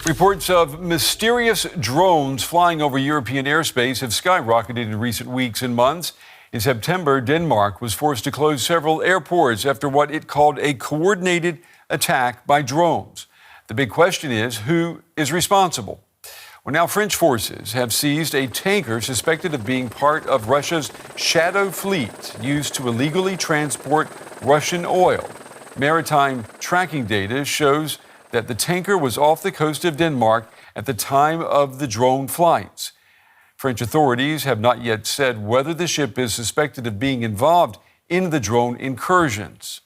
Reports of mysterious drones flying over European airspace have skyrocketed in recent weeks and months. In September, Denmark was forced to close several airports after what it called a coordinated attack by drones. The big question is, who is responsible? Well, now French forces have seized a tanker suspected of being part of Russia's shadow fleet used to illegally transport Russian oil. Maritime tracking data shows that the tanker was off the coast of Denmark at the time of the drone flights. French authorities have not yet said whether the ship is suspected of being involved in the drone incursions.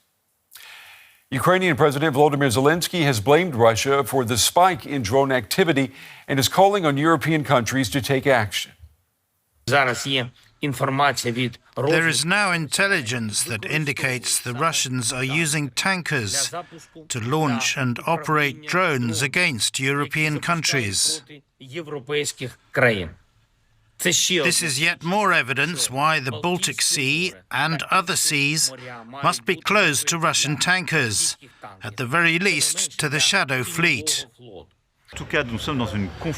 Ukrainian President Volodymyr Zelenskyy has blamed Russia for the spike in drone activity and is calling on European countries to take action. There is now intelligence that indicates the Russians are using tankers to launch and operate drones against European countries. This is yet more evidence why the Baltic Sea and other seas must be closed to Russian tankers, at the very least to the shadow fleet.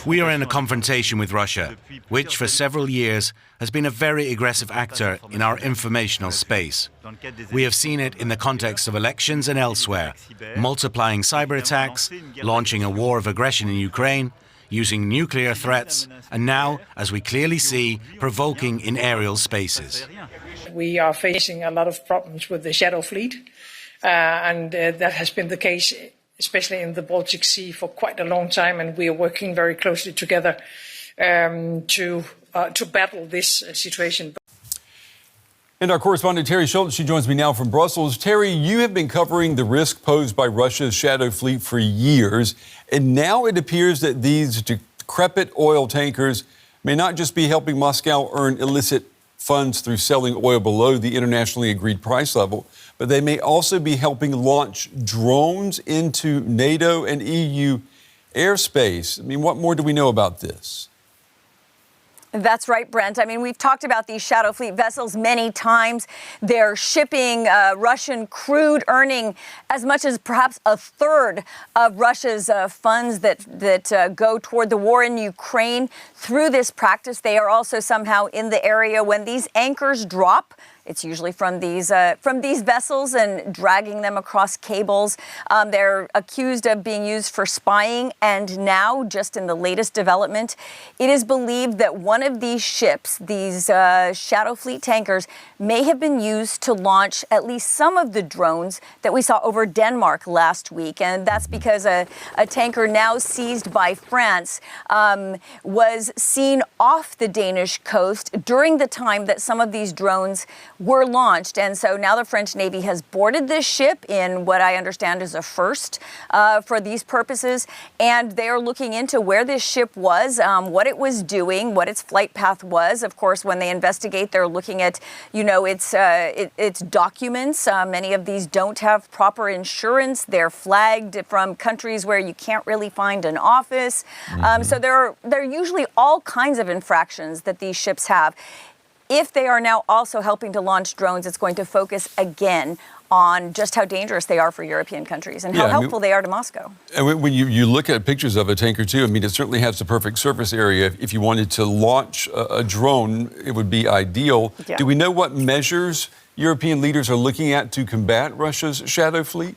We are in a confrontation with Russia, which for several years has been a very aggressive actor in our informational space. We have seen it in the context of elections and elsewhere, multiplying cyber attacks, launching a war of aggression in Ukraine, using nuclear threats, and now, as we clearly see, provoking in aerial spaces. We are facing a lot of problems with the shadow fleet, and that has been the case especially in the Baltic Sea for quite a long time, and we are working very closely together to battle this situation. And our correspondent Terry Schultz, she joins me now from Brussels. Terry, you have been covering the risk posed by Russia's shadow fleet for years, and now it appears that these decrepit oil tankers may not just be helping Moscow earn illicit funds through selling oil below the internationally agreed price level, but they may also be helping launch drones into NATO and EU airspace. I mean, what more do we know about this? That's right, Brent. I mean, we've talked about these shadow fleet vessels many times. They're shipping Russian crude, earning as much as perhaps a third of Russia's funds that go toward the war in Ukraine. Through this practice, they are also somehow in the area when these anchors drop. It's usually from these vessels and dragging them across cables. They're accused of being used for spying. And now, just in the latest development, it is believed that one of these ships, these shadow fleet tankers, may have been used to launch at least some of the drones that we saw over Denmark last week. And that's because a tanker now seized by France was seen off the Danish coast during the time that some of these drones were launched. And so now the French Navy has boarded this ship in what I understand is a first for these purposes. And they are looking into where this ship was, what it was doing, what its flight path was. Of course, when they investigate, they're looking at, its documents. Many of these don't have proper insurance. They're flagged from countries where you can't really find an office. So there are usually all kinds of infractions that these ships have. If they are now also helping to launch drones, it's going to focus again on just how dangerous they are for European countries and how helpful they are to Moscow. And when you look at pictures of a tanker, too, I mean, it certainly has the perfect surface area. If you wanted to launch a drone, it would be ideal. Yeah. Do we know what measures European leaders are looking at to combat Russia's shadow fleet?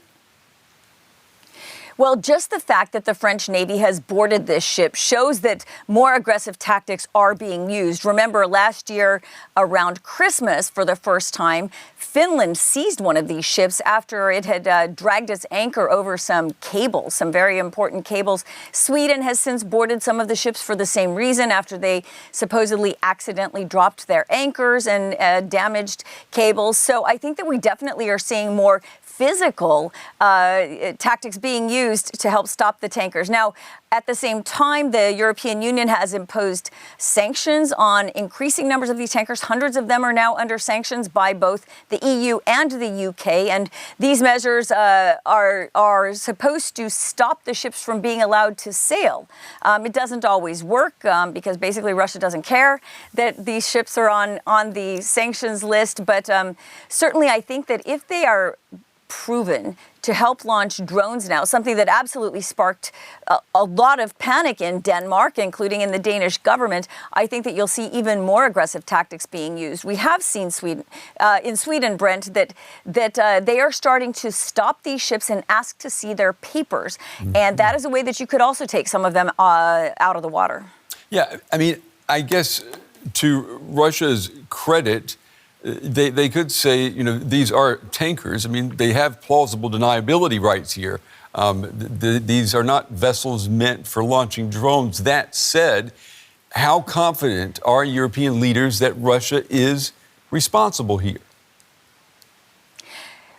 Well, just the fact that the French Navy has boarded this ship shows that more aggressive tactics are being used. Remember, last year around Christmas, for the first time, Finland seized one of these ships after it had dragged its anchor over some cables, some very important cables. Sweden has since boarded some of the ships for the same reason, after they supposedly accidentally dropped their anchors and damaged cables. So I think that we definitely are seeing more physical tactics being used to help stop the tankers. Now, at the same time, the European Union has imposed sanctions on increasing numbers of these tankers. Hundreds of them are now under sanctions by both the EU and the UK. And these measures are supposed to stop the ships from being allowed to sail. It doesn't always work because basically Russia doesn't care that these ships are on the sanctions list. But certainly I think that if they are proven to help launch drones now, something that absolutely sparked a lot of panic in Denmark, including in the Danish government. I think that you'll see even more aggressive tactics being used. We have seen in Sweden, Brent, that they are starting to stop these ships and ask to see their papers. Mm-hmm. And that is a way that you could also take some of them out of the water. Yeah, I mean, I guess to Russia's credit, they could say, you know, these are tankers. I mean, they have plausible deniability rights here. These are not vessels meant for launching drones. That said, how confident are European leaders that Russia is responsible here?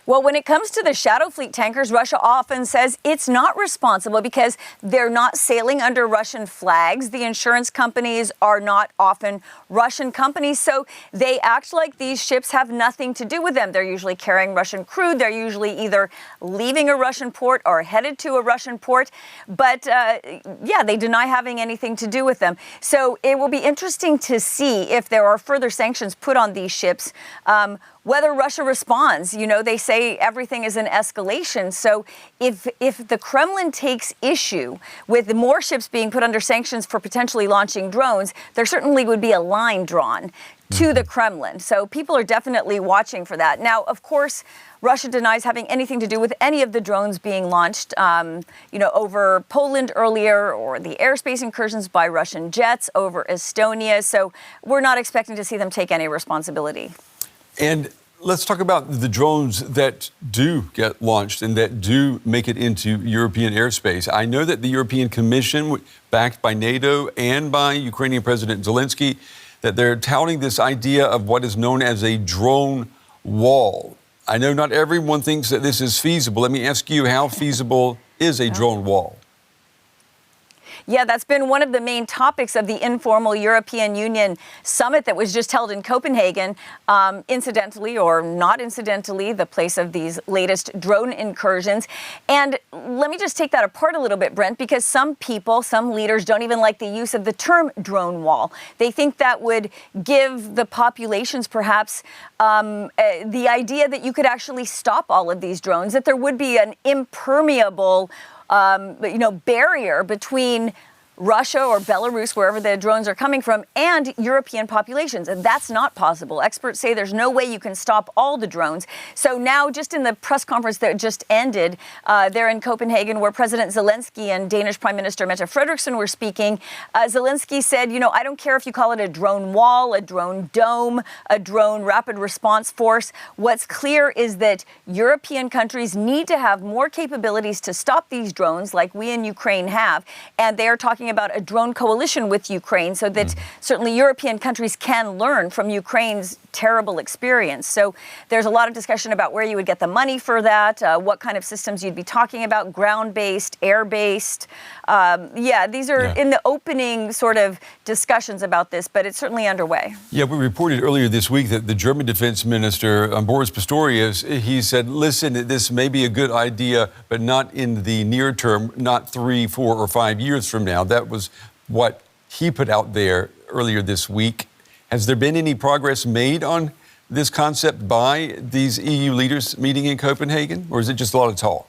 Well, when it comes to the Shadow Fleet tankers, Russia often says it's not responsible because they're not sailing under Russian flags. The insurance companies are not often Russian companies, so they act like these ships have nothing to do with them. They're usually carrying Russian crude. They're usually either leaving a Russian port or headed to a Russian port. But, yeah, they deny having anything to do with them. So it will be interesting to see if there are further sanctions put on these ships. Whether Russia responds. You know, they say everything is an escalation. So if the Kremlin takes issue with more ships being put under sanctions for potentially launching drones, there certainly would be a line drawn to the Kremlin. So people are definitely watching for that. Now, of course, Russia denies having anything to do with any of the drones being launched, you know, over Poland earlier, or the airspace incursions by Russian jets over Estonia. So we're not expecting to see them take any responsibility. And let's talk about the drones that do get launched and that do make it into European airspace. I know that the European Commission, backed by NATO and by Ukrainian President Zelenskyy, that they're touting this idea of what is known as a drone wall. I know not everyone thinks that this is feasible. Let me ask you, how feasible is a drone wall? Yeah, that's been one of the main topics of the informal European Union summit that was just held in Copenhagen, incidentally or not incidentally, the place of these latest drone incursions. And let me just take that apart a little bit, Brent, because some people, some leaders don't even like the use of the term drone wall. They think that would give the populations perhaps the idea that you could actually stop all of these drones, that there would be an impermeable barrier between Russia or Belarus, wherever the drones are coming from, and European populations. And that's not possible. Experts say there's no way you can stop all the drones. So now, just in the press conference that just ended there in Copenhagen, where President Zelenskyy and Danish Prime Minister Mette Frederiksen were speaking, Zelenskyy said, you know, I don't care if you call it a drone wall, a drone dome, a drone rapid response force. What's clear is that European countries need to have more capabilities to stop these drones like we in Ukraine have. And they are talking about a drone coalition with Ukraine so that certainly European countries can learn from Ukraine's terrible experience. So there's a lot of discussion about where you would get the money for that, what kind of systems you'd be talking about, ground-based, air-based. These are in the opening sort of discussions about this, but it's certainly underway. Yeah, we reported earlier this week that the German Defense Minister, Boris Pistorius, he said, listen, this may be a good idea, but not in the near term, not 3, 4, or 5 years from now. That was what he put out there earlier this week. Has there been any progress made on this concept by these EU leaders meeting in Copenhagen, or is it just a lot of talk?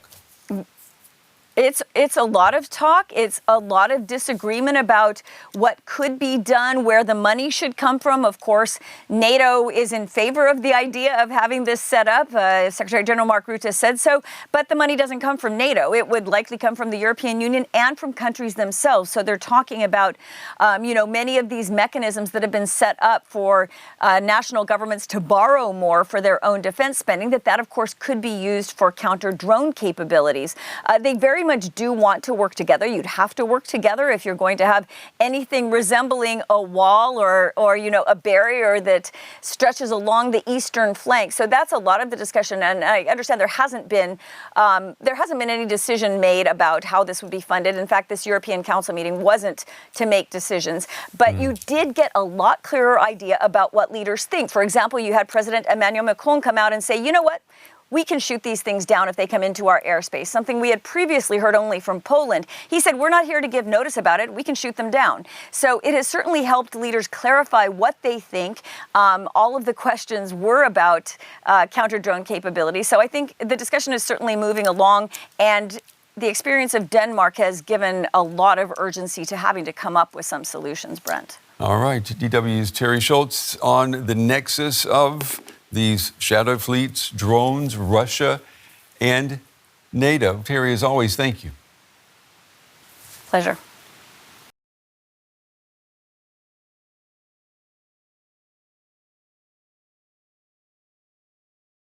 It's a lot of talk. It's a lot of disagreement about what could be done, where the money should come from. Of course, NATO is in favor of the idea of having this set up. Secretary General Mark Rutte said so, but the money doesn't come from NATO. It would likely come from the European Union and from countries themselves. So they're talking about, many of these mechanisms that have been set up for national governments to borrow more for their own defense spending, that of course could be used for counter-drone capabilities. They very much do want to work together. You'd have to work together if you're going to have anything resembling a wall or a barrier that stretches along the eastern flank. So that's a lot of the discussion. And I understand there hasn't been any decision made about how this would be funded. In fact, this European Council meeting wasn't to make decisions. But you did get a lot clearer idea about what leaders think. For example, you had President Emmanuel Macron come out and say, you know what? we can shoot these things down if they come into our airspace, something we had previously heard only from Poland. He said, we're not here to give notice about it. We can shoot them down. So it has certainly helped leaders clarify what they think. All of the questions were about counter-drone capabilities. So I think the discussion is certainly moving along, and the experience of Denmark has given a lot of urgency to having to come up with some solutions, Brent. All right. DW's Terry Schultz on the nexus of these shadow fleets, drones, Russia, and NATO. Terry, as always, thank you. Pleasure.